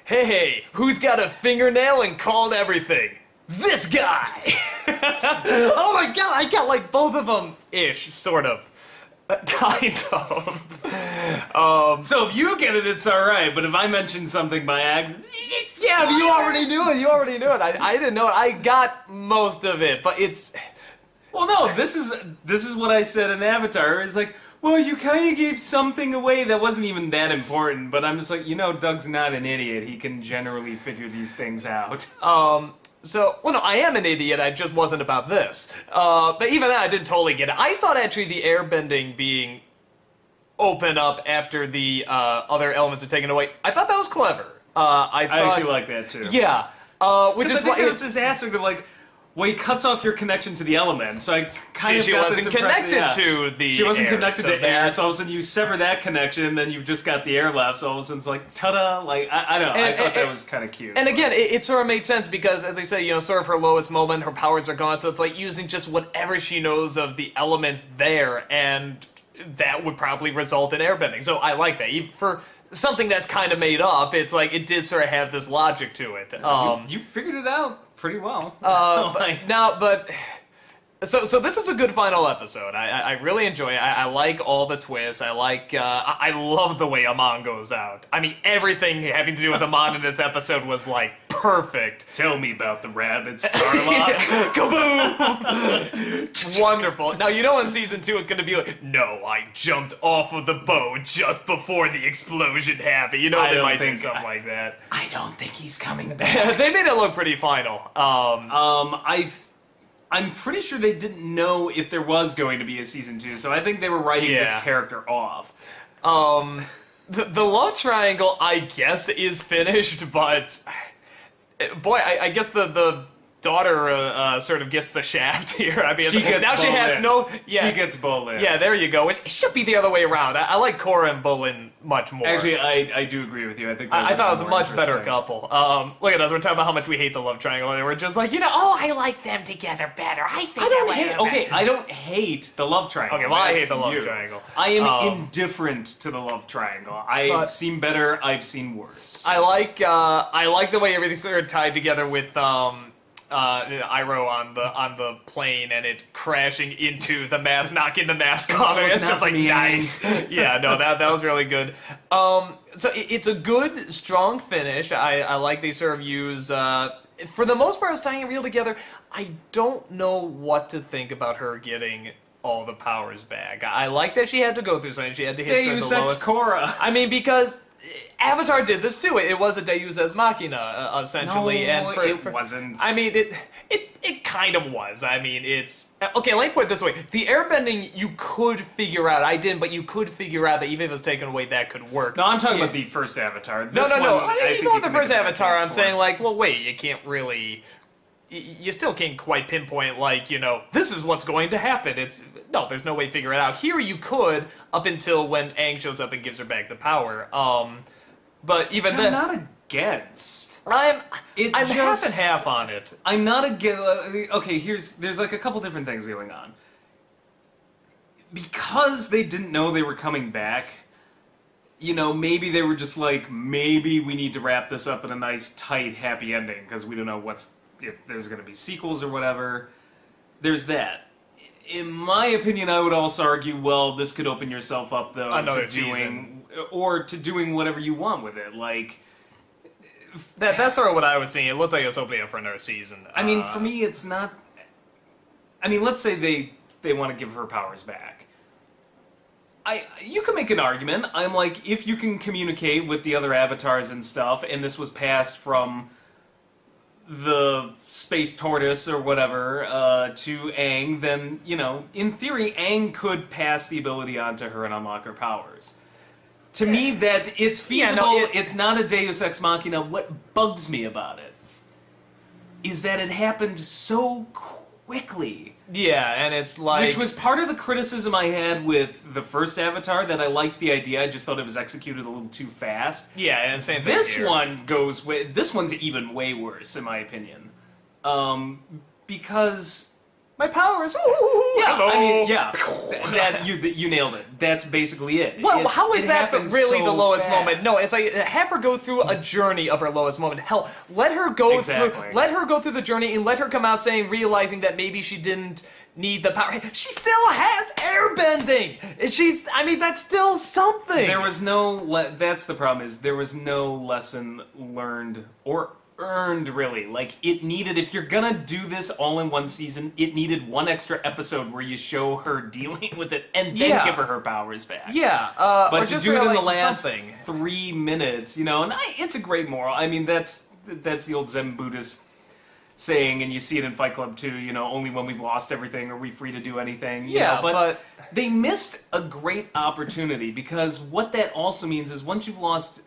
Hey, who's got a fingernail and called everything? This guy! Oh my god, I got like both of them ish, sort of. Kind of. So if you get it, it's alright, but if I mention something by accident... Yeah, but you already knew it. I didn't know it. I got most of it, but it's... Well, no, this is what I said in Avatar. It's like, well, you kind of gave something away that wasn't even that important, but I'm just like, Doug's not an idiot. He can generally figure these things out. So, well, no, I am an idiot, I just wasn't about this. But even then, I didn't totally get it. I thought actually the airbending being open up after the other elements are taken away, I thought that was clever. I actually like that, too. Yeah. Which is why it's this aspect of, like, well, he cuts off your connection to the element, so I kind of she got wasn't this impression, connected to the She wasn't air, connected so to air, so all of a sudden you sever that connection, and then you've just got the air left, so all of a sudden it's like, ta-da, like, I don't know, I thought that was kind of cute. And again, it sort of made sense because, as they say, sort of her lowest moment, her powers are gone, so it's like using just whatever she knows of the elements there, and that would probably result in airbending. So I like that. For something that's kind of made up, it's like, it did sort of have this logic to it. You figured it out pretty well. So this is a good final episode. I really enjoy it. I like all the twists. I love the way Amon goes out. I mean, everything having to do with Amon in this episode was like perfect. Tell me about the rabbit, Starlock. Kaboom! Wonderful. Now, in season 2 it's going to be like, no, I jumped off of the boat just before the explosion happened. They might do something like that. I don't think he's coming back. They made it look pretty final. I'm pretty sure they didn't know if there was going to be a season 2, so I think they were writing this character off. The love triangle, I guess, is finished, but boy, I guess the daughter sort of gets the shaft here. I mean, she has no. Yeah, she gets Bolin. Yeah, there you go. It should be the other way around. I like Korra and Bolin much more. Actually, I do agree with you. I think I thought it was a much better couple. Look at us. We're talking about how much we hate the love triangle, and we're just like, I like them together better. I don't hate the love triangle. Okay, well, I hate the love triangle. I am indifferent to the love triangle. I've seen better. I've seen worse. I like the way everything's sort of tied together with Iroh on the plane and it crashing into the mask, knocking the mask off. It's just like nice. Yeah, no, that was really good. So it's a good, strong finish. I like they sort of use. For the most part, it's tying it real together. I don't know what to think about her getting all the powers back. I like that she had to go through something. She had to hit Deus the lowest. Ex Korra. I mean, because Avatar did this too. It was a Deus Ex Machina, essentially. No, it wasn't. I mean, it kind of was. I mean, it's... Okay, let me put it this way. The airbending, you could figure out. I didn't, but you could figure out that even if it was taken away, that could work. No, I'm talking about the first Avatar. No. Even with the first Avatar, I'm saying, like, well, wait, you can't really... You still can't quite pinpoint, like, this is what's going to happen. No, there's no way to figure it out. Here you could, up until when Aang shows up and gives her back the power. But even then... I'm not against. I'm half and half on it. I'm not against... Okay, there's like a couple different things going on. Because they didn't know they were coming back, maybe they were just like, maybe we need to wrap this up in a nice, tight, happy ending, because we don't know if there's going to be sequels or whatever. There's that. In my opinion, I would also argue, well, this could open yourself up, though, to doing whatever you want with it. Like, that's sort of what I was seeing. It looked like it was opening up for another season. I mean, for me, it's not... I mean, let's say they want to give her powers back. You can make an argument. I'm like, if you can communicate with the other avatars and stuff, and this was passed from the space tortoise or whatever to Aang, then, in theory, Aang could pass the ability on to her and unlock her powers. To me, that it's feasible, it's not a Deus Ex Machina. What bugs me about it is that it happened so quickly. Yeah, and it's like... Which was part of the criticism I had with the first Avatar, that I liked the idea, I just thought it was executed a little too fast. Yeah, and same thing This here. This one's even way worse, in my opinion. Because my powers. Ooh, Yeah, hello. I mean, yeah, that you nailed it. That's basically it. Well, how is that really so the lowest fast. moment? No, it's like have her go through a journey of her lowest moment. Hell, let her go through the journey and let her come out realizing that maybe she didn't need the power. She still has airbending. I mean, that's still something. There was no. That's the problem. Is there was no lesson learned or earned, really. Like, it needed, if you're gonna do this all in one season, it needed one extra episode where you show her dealing with it and then give her powers back. Yeah, but or to just do it in the realize last 3 minutes, you know, and it's a great moral. I mean, that's the old Zen Buddhist saying, and you see it in Fight Club too, you know, only when we've lost everything are we free to do anything. You know, but they missed a great opportunity, because what that also means is once you've lost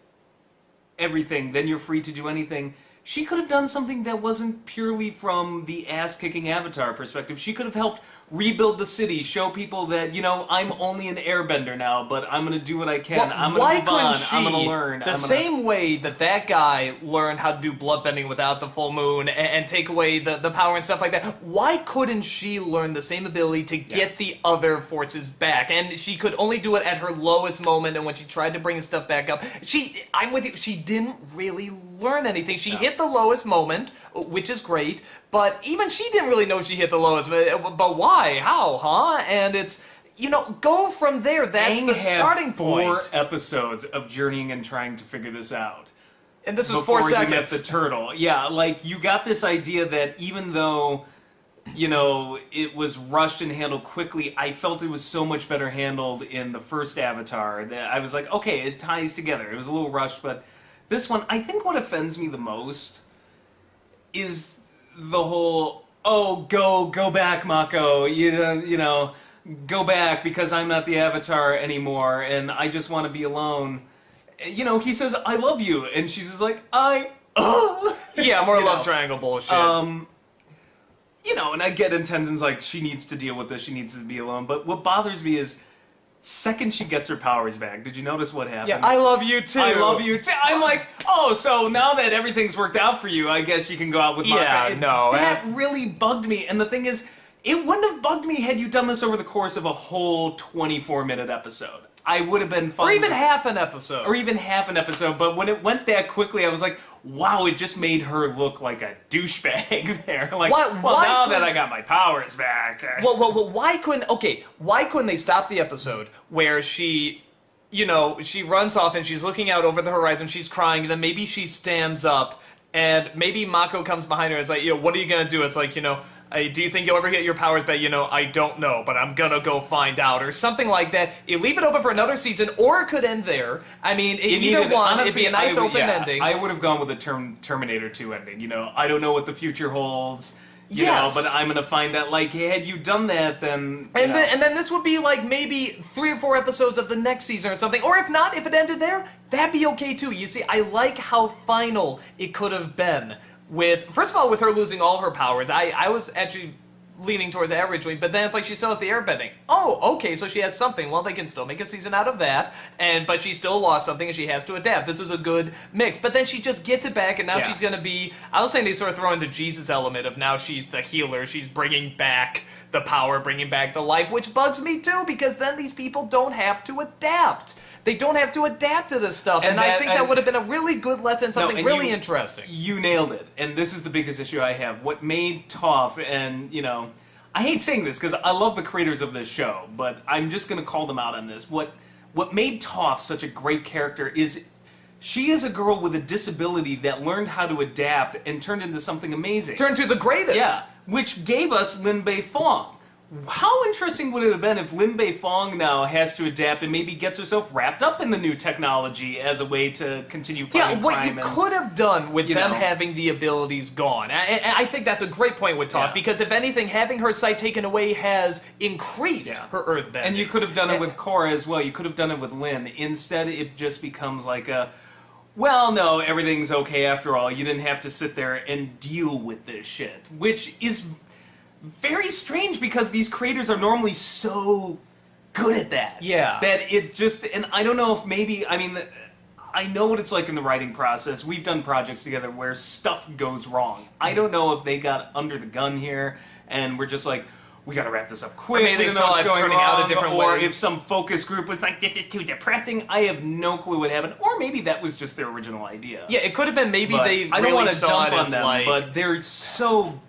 everything, then you're free to do anything. She could have done something that wasn't purely from the ass-kicking Avatar perspective. She could have helped rebuild the city, show people that, you know, I'm only an airbender now, but I'm going to do what I can. Well, I'm going to move on. I'm going to learn. Same way that guy learned how to do bloodbending without the full moon and take away the power and stuff like that. Why couldn't she learn the same ability to get the other forces back? And she could only do it at her lowest moment, and when she tried to bring stuff back up, I'm with you, she didn't really learn anything. She hit the lowest moment, which is great, but even she didn't really know she hit the lowest. But why? How? Huh? And it's, you know, go from there. That's the starting point. 4 episodes of journeying and trying to figure this out. And this was 4 seconds. Before you met the turtle. Yeah, like, you got this idea that even though, you know, it was rushed and handled quickly, I felt it was so much better handled in the first Avatar that I was like, okay, it ties together. It was a little rushed, but this one, I think what offends me the most is the whole, oh, go back, Mako, you know, go back because I'm not the Avatar anymore and I just want to be alone. You know, he says, I love you, and she's just like, yeah, more love triangle bullshit. You know, and I get in Tenzin's like, she needs to deal with this, she needs to be alone, but what bothers me is, second she gets her powers back, did you notice what happened? Yeah, I love you too. I love you too. I'm like, oh, so now that everything's worked out for you, I guess you can go out with Mako. Yeah, no. That really bugged me, and the thing is, it wouldn't have bugged me had you done this over the course of a whole 24-minute episode. I would have been fine. Or even half an episode. Or even half an episode, but when it went that quickly, I was like, wow, it just made her look like a douchebag there. Like, now that I got my powers back. Well, why couldn't they stop the episode where she, you know, she runs off and she's looking out over the horizon, she's crying, and then maybe she stands up, and maybe Mako comes behind her and is like, you know, what are you going to do? It's like, you know, do you think you'll ever get your powers back? You know, I don't know, but I'm gonna go find out, or something like that. You leave it open for another season, or it could end there. I mean, it'd be a nice open ending. I would have gone with a Terminator 2 ending. You know, I don't know what the future holds. You know, but I'm gonna find that. Like, had you done that, then and then this would be like maybe 3 or 4 episodes of the next season or something. Or if not, if it ended there, that'd be okay too. You see, I like how final it could have been. First of all, with her losing all her powers, I was actually leaning towards the average wing, but then it's like she still has the airbending. Oh, okay, so she has something. Well, they can still make a season out of that, but she still lost something and she has to adapt. This is a good mix. But then she just gets it back, and now she's going to be... I was saying they sort of throw in the Jesus element of now she's the healer. She's bringing back the power, bringing back the life, which bugs me too, because then these people don't have to adapt. They don't have to adapt to this stuff, and I think that would have been a really good lesson, something really interesting. You nailed it, and this is the biggest issue I have. What made Toph, and, you know, I hate saying this because I love the creators of this show, but I'm just going to call them out on this. What made Toph such a great character is she is a girl with a disability that learned how to adapt and turned into something amazing. Turned to the greatest! Yeah, which gave us Lin Bei Fong. How interesting would it have been if Lin Bei Fong now has to adapt and maybe gets herself wrapped up in the new technology as a way to continue fighting crime? Yeah, what you could have done with them having the abilities gone. I think that's a great point with Toph, because if anything, having her sight taken away has increased her earthbending. And you could have done it with Korra as well. You could have done it with Lin. Instead, it just becomes like a, well, no, everything's okay after all. You didn't have to sit there and deal with this shit, which is very strange because these creators are normally so good at that. Yeah. That it just, and I don't know if maybe, I mean, I know what it's like in the writing process. We've done projects together where stuff goes wrong. I don't know if they got under the gun here and we're just like, we got to wrap this up quick. Maybe they saw it turning out a different or way. if some focus group was like, this is too depressing, I have no clue what happened. Or maybe that was just their original idea. Yeah, it could have been maybe But they I don't really want to saw dump it on as them, like... but they're so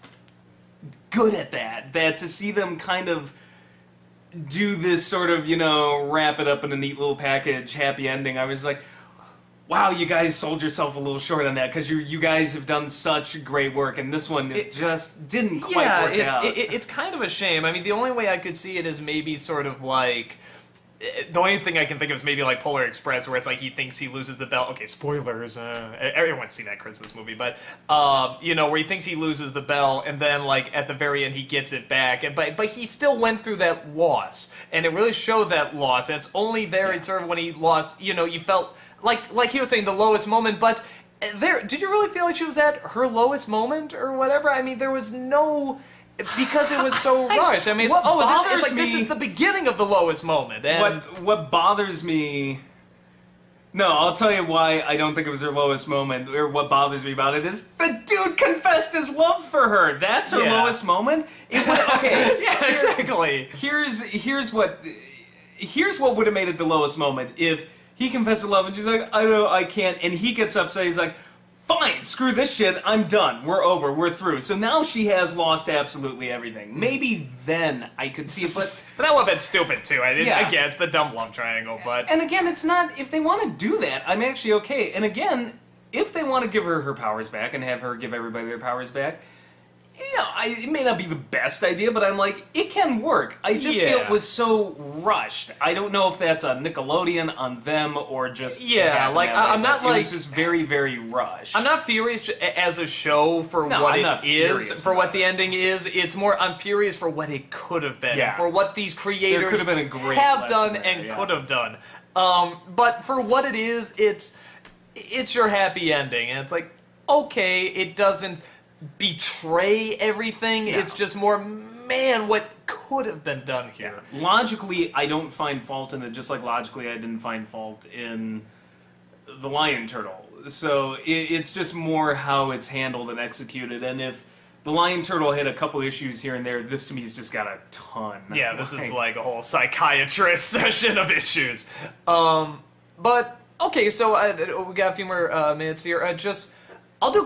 good at that to see them kind of do this sort of, wrap it up in a neat little package, happy ending. I was like, wow, you guys sold yourself a little short on that, because you guys have done such great work, and this one it just didn't quite work out. It's kind of a shame. I mean, the only way I could see it is maybe sort of like... The only thing I can think of is maybe like Polar Express, where it's like he thinks he loses the belt. Okay, spoilers. Everyone's seen that Christmas movie, but where he thinks he loses the belt, and then like at the very end he gets it back. But he still went through that loss, and it really showed that loss. And it's only there, it's sort of when he lost. You felt like he was saying the lowest moment, but did you really feel like she was at her lowest moment or whatever? I mean, there was no. Because it was so rushed. I mean, this is the beginning of the lowest moment. And what bothers me... No, I'll tell you why I don't think it was her lowest moment, or what bothers me about it is the dude confessed his love for her. That's her lowest moment? Okay. Yeah, exactly. Here's what would have made it the lowest moment. If he confessed his love and she's like, I know, I can't, and he gets upset, he's like, fine, screw this shit, I'm done, we're over, we're through. So now she has lost absolutely everything. Maybe then I could see it, but that would have been stupid too. I get it's the dumb love triangle, but... And again, it's not, if they want to do that, I'm actually okay. And again, if they want to give her powers back and have her give everybody their powers back, it may not be the best idea, but I'm like, it can work. I just feel it was so rushed. I don't know if that's a Nickelodeon on them or just... Yeah, like, I'm not like... It was just very, very rushed. I'm not furious as a show for what it is, for what the ending is. It's more, I'm furious for what it could have been, for what these creators have done and could have done. But for what it is, it's your happy ending, and it's like, okay, it doesn't betray everything. No. It's just more, man, what could have been done here. Yeah. Logically, I don't find fault in it, just like logically I didn't find fault in The Lion Turtle. So it's just more how it's handled and executed, and if The Lion Turtle had a couple issues here and there, this to me has just got a ton. Yeah, this is like a whole psychiatrist session of issues. But, okay, so we got a few more minutes here. I'll do a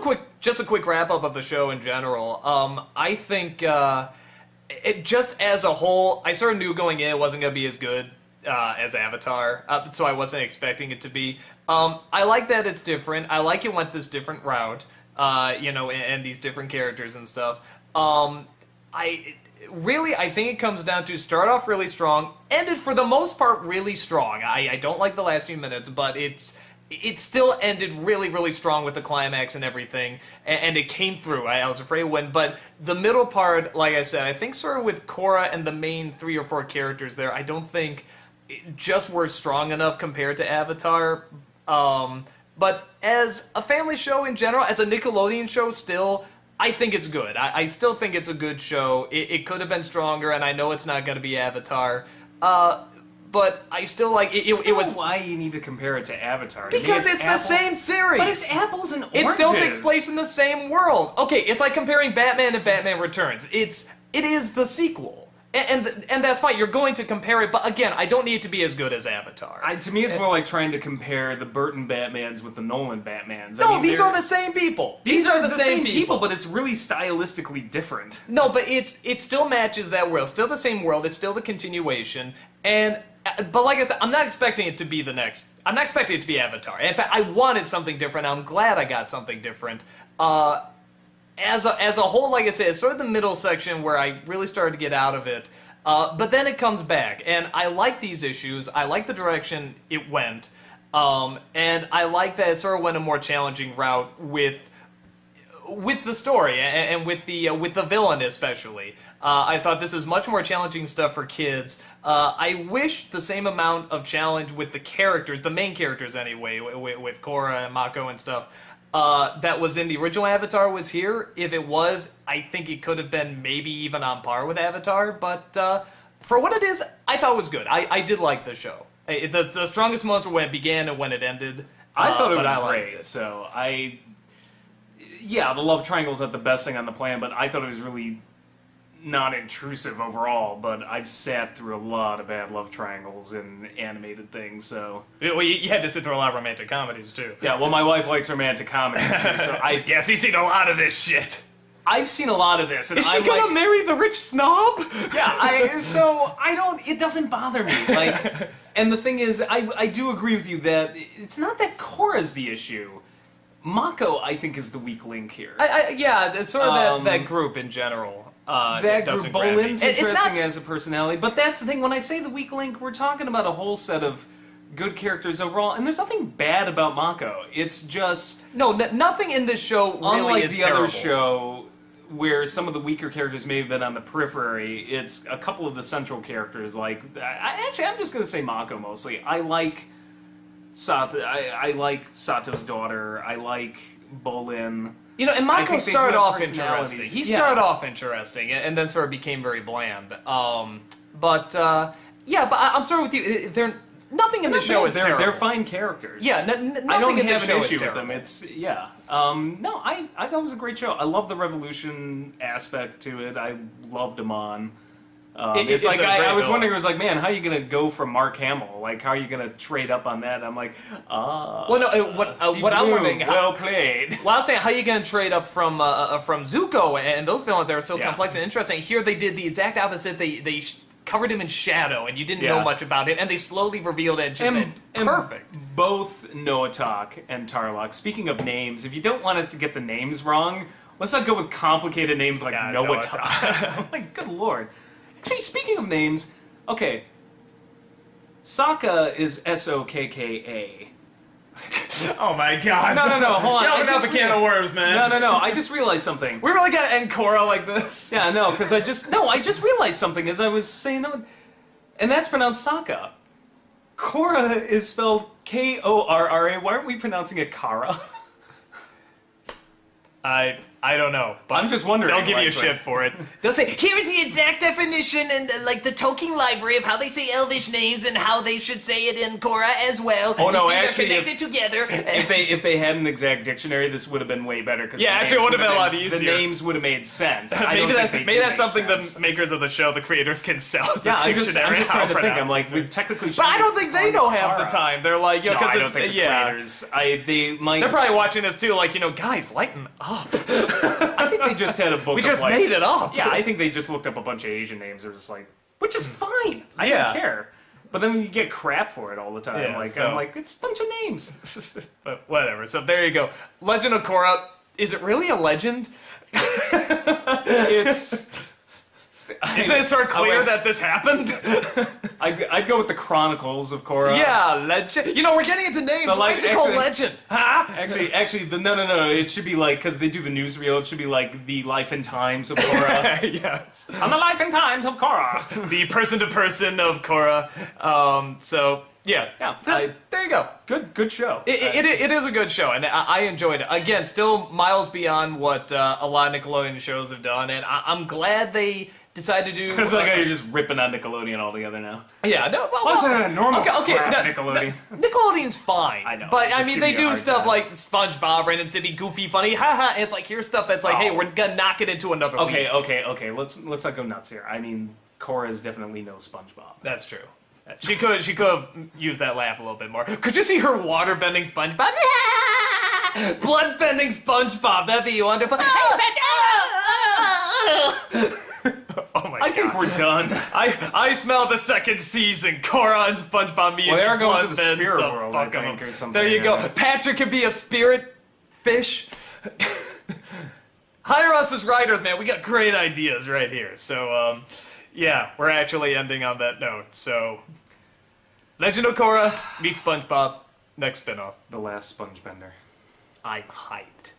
quick wrap-up of the show in general. I think, it just as a whole, I sort of knew going in it wasn't going to be as good as Avatar, so I wasn't expecting it to be. I like that it's different. I like it went this different route, and these different characters and stuff. I think it comes down to start off really strong, ended for the most part really strong. I don't like the last few minutes, but it still ended really, really strong with the climax and everything, and it came through. I was afraid it wouldn't, but the middle part, like I said, I think sort of with Korra and the main 3 or 4 characters there, I don't think just were strong enough compared to Avatar. But as a family show in general, as a Nickelodeon show still, I think it's good. I still think it's a good show. It could have been stronger, and I know it's not going to be Avatar. But I still like it. It was why you need to compare it to Avatar. Because it's the same series. But it's apples and oranges. It still takes place in the same world. Okay, it's like comparing Batman and Batman Returns. It is the sequel, and that's fine. You're going to compare it, but again, I don't need it to be as good as Avatar. To me, it's more like trying to compare the Burton Batmans with the Nolan Batmans. No, these are the same people. These are the same people, but it's really stylistically different. No, but it still matches that world. Still the same world. It's still the continuation, but like I said, I'm not expecting it to be I'm not expecting it to be Avatar. In fact, I wanted something different. I'm glad I got something different. As a whole, like I said, it's sort of the middle section where I really started to get out of it. But then it comes back, and I like these issues. I like the direction it went, and I like that it sort of went a more challenging route with the story and with the villain especially. I thought this is much more challenging stuff for kids. I wish the same amount of challenge with the characters, the main characters anyway, with Korra and Mako and stuff, that was in the original Avatar was here. If it was, I think it could have been maybe even on par with Avatar, but for what it is, I thought it was good. I did like the show. The strongest moments were when it began and when it ended. I thought it was great, so yeah, the love triangle is not the best thing on the planet, but I thought it was really non-intrusive overall, but I've sat through a lot of bad love triangles in animated things, so... Well, you had to sit through a lot of romantic comedies, too. Yeah, well, my wife likes romantic comedies, too, so Yes, he's seen a lot of this shit. I've seen a lot of this, and Is she gonna marry the rich snob? Yeah, it doesn't bother me, like... And the thing is, I do agree with you that it's not that Korra's the issue. Mako, I think, is the weak link here. Yeah, it's sort of that group in general. That group, Bolin's interesting not... as a personality, but that's the thing, when I say the weak link, we're talking about a whole set of good characters overall, and there's nothing bad about Mako. It's just... No, nothing in this show really unlike is the terrible. other show, where some of the weaker characters may have been on the periphery, it's a couple of the central characters, like... I'm just going to say Mako, mostly. I like Sato, I like Sato's daughter, I like Bolin... You know, and Mako started off interesting. He started off interesting, and then sort of became very bland. But I'm sorry with you. Nothing in the show is terrible. They're fine characters. Yeah, nothing I don't in have the an show issue is with them. It's no, I thought it was a great show. I love the revolution aspect to it. I loved Amon. It's like I was wondering. It was like, man, how are you gonna go from Mark Hamill? Like, how are you gonna trade up on that? I'm like, Well, no, what I'm wondering, well played. Well, I was saying, how are you gonna trade up from Zuko and those villains that are so complex and interesting? Here they did the exact opposite. They covered him in shadow, and you didn't know much about it, and they slowly revealed it. And perfect. Both Noatak and Tarlok. Speaking of names, if you don't want us to get the names wrong, let's not go with complicated names like Noatak. I'm like, good lord. Actually, speaking of names, okay, Sokka is S-O-K-K-A. Oh my god. No, hold on. You're opening up a can of worms, man. No, I just realized something. We're really gonna end Korra like this? Yeah, no, because I just realized something as I was saying that, and that's pronounced Sokka. Korra is spelled K-O-R-R-A. Why aren't we pronouncing it Kara? I don't know, but I'm just wondering. They'll give you shit for it. They'll say, here's the exact definition and like the Tolkien library of how they say Elvish names and how they should say it in Korra as well. Oh no, actually, they're connected together. If they had an exact dictionary, this would have been way better. Yeah, actually, it would have been a lot easier. The names would have made sense. Maybe that's something the makers of the show, the creators, can sell as a dictionary. I'm just trying to think. I'm like, we technically. But I don't think they know half the time. They're like, no, I don't think the creators. They're probably watching this too. Like, guys, lighten up. I think they just had a book. We just made it up. Yeah, I think they just looked up a bunch of Asian names. It was just like, which is fine. I don't care. But then you get crap for it all the time. I'm like, it's a bunch of names. But whatever. So there you go. Legend of Korra. Is it really a legend? It's. Isn't it sort of clear that this happened? I'd go with the Chronicles of Korra. Yeah, legend. We're getting into names. Why is it called legend? Huh? Actually, no. It should be like, because they do the newsreel, it should be like the life and times of Korra. Yes. On the life and times of Korra. The person-to-person of Korra. There you go. Good show. It is a good show, and I enjoyed it. Again, still miles beyond what a lot of Nickelodeon shows have done, and I'm glad they decided to do... Because you're just ripping on Nickelodeon altogether now. Yeah, no, What's a normal crap no, Nickelodeon? Nickelodeon's fine. I know. But, I mean, they do stuff like SpongeBob, Ren and Stimpy, Goofy, Funny, haha, and it's like, here's stuff that's like, hey, we're gonna knock it into another league. Okay, let's not go nuts here. I mean, Korra is definitely no SpongeBob. That's true. She could have used that laugh a little bit more. Could you see her water-bending SpongeBob? Blood-bending SpongeBob, that'd be wonderful. Oh my god. I think we're done. I smell the second season. Korra and SpongeBob me. Well, they are going to the spirit world, I think, or something. There you go. Patrick could be a spirit fish. Hire us as writers, man. We got great ideas right here. So, yeah, we're actually ending on that note. So, Legend of Korra meets SpongeBob. Next spinoff. The last Sponge Bender. I'm hyped.